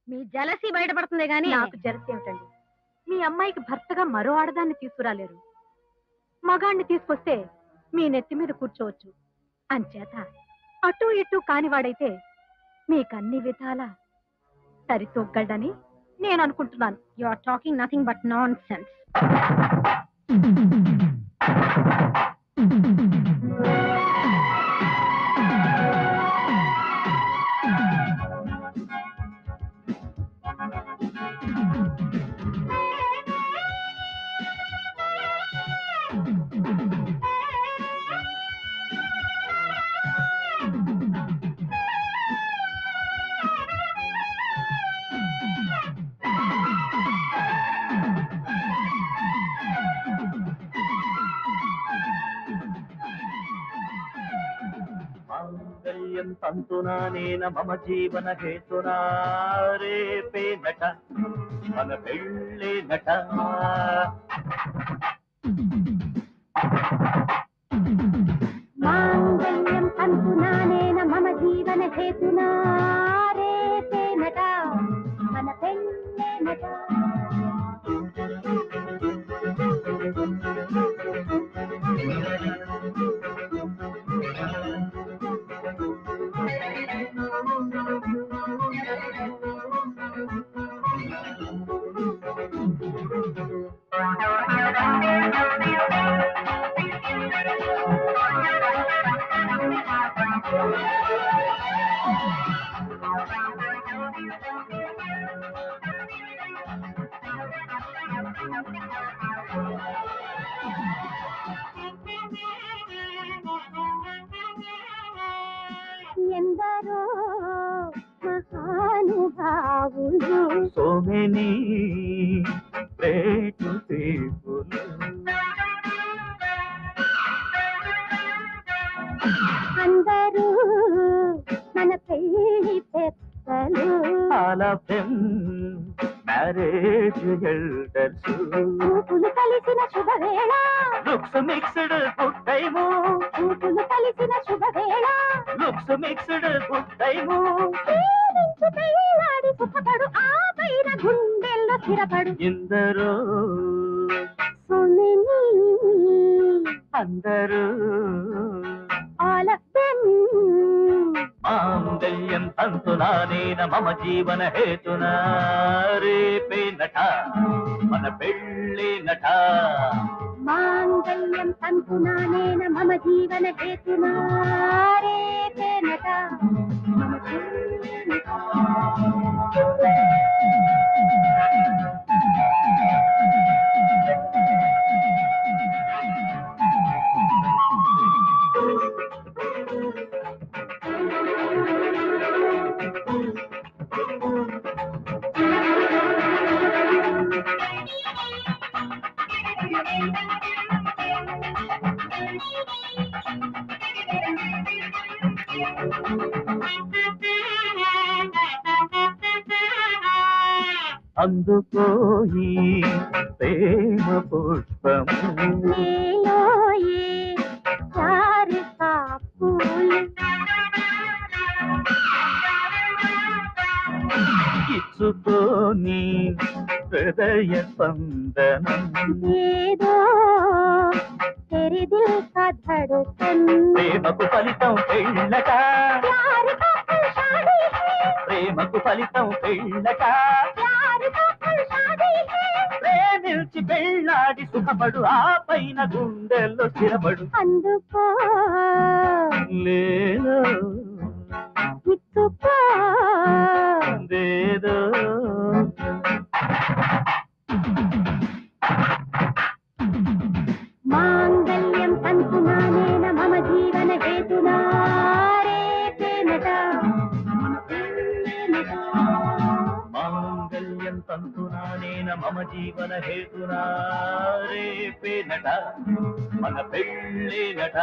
మీ jealousy బయటపడుతుంది గాని నాకు జలసి ఏమిటండి? మీ అమ్మాయికి భర్తగా మరో ఆడదాన్ని తీసుకురాలేరు. మగాణ్ణి తీసుకొస్తే మీ నెత్తి మీద కూర్చోవచ్చు. అంచేత అటు ఇటు కానివాడైతే మీకన్ని విధాల సరితూగలడని నేను అనుకుంటున్నాను. You are talking nothing but nonsense. తంతునానేన మమ జీవన హేతునా రేపే నట మన పెళ్ళే నట మాంగళ్యం తంతునానేన మమ జీవన హేతునా రేపే నట మన పెళ్ళే నట. ఎందరో మహానుభావులు సో మెనీ గ్రేట్ పీపుల్ అందరూ మన పెళ్లి పెద్దలు all of them marriage elders చూపులు కలిసిన శుభవేళ లుక్స్ మిక్స్డ్ గుడ్ టైము చూపులు కలిసిన శుభవేళ లుక్స్ మిక్స్డ్ గుడ్ టైము ప్రేమించి పెళ్ళాడి సుఖపడు ఆ పైన గుండెల్లో స్థిరపడు ఎందరో సుమిని అందరూ ఆల్ ఆఫ్ దెమ్ మాంగళ్యం తంతునానేన మమ జీవన హేతునా రేపే నట మన పెళ్ళే నట మాంగళ్యం తంతునానేన మమ జీవన హేతునా రేపే నట మమ పెళ్ళే నట. అందుకోయి ప్రేమ పుష్పము నీలోయే చారు కాపులు ఇచ్చుకోని హృదయ స్పందనం ఏదో तेरे दिल का धड़कन ప్రేమకు ఫలితం పెళ్ళట प्यार का फल शादी है ప్రేమకు ఫలితం పెళ్ళట प्यार का फल शादी है ప్రేమించి పెళ్ళాడి సుఖపడు ఆ పైన గుండెల్లో స్థిరపడు అందుకో లేదో ఇచ్చుకో దేదో మాంగళ్యం తంతునానేన మమ జీవన హేతునా రేపే నట మాంగళ్యం తంతునానేన మమ జీవన హేతునా రేపే నట మన పెళ్ళే నట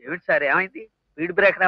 ఏమిటి సార్ ఏమైంది? Speed break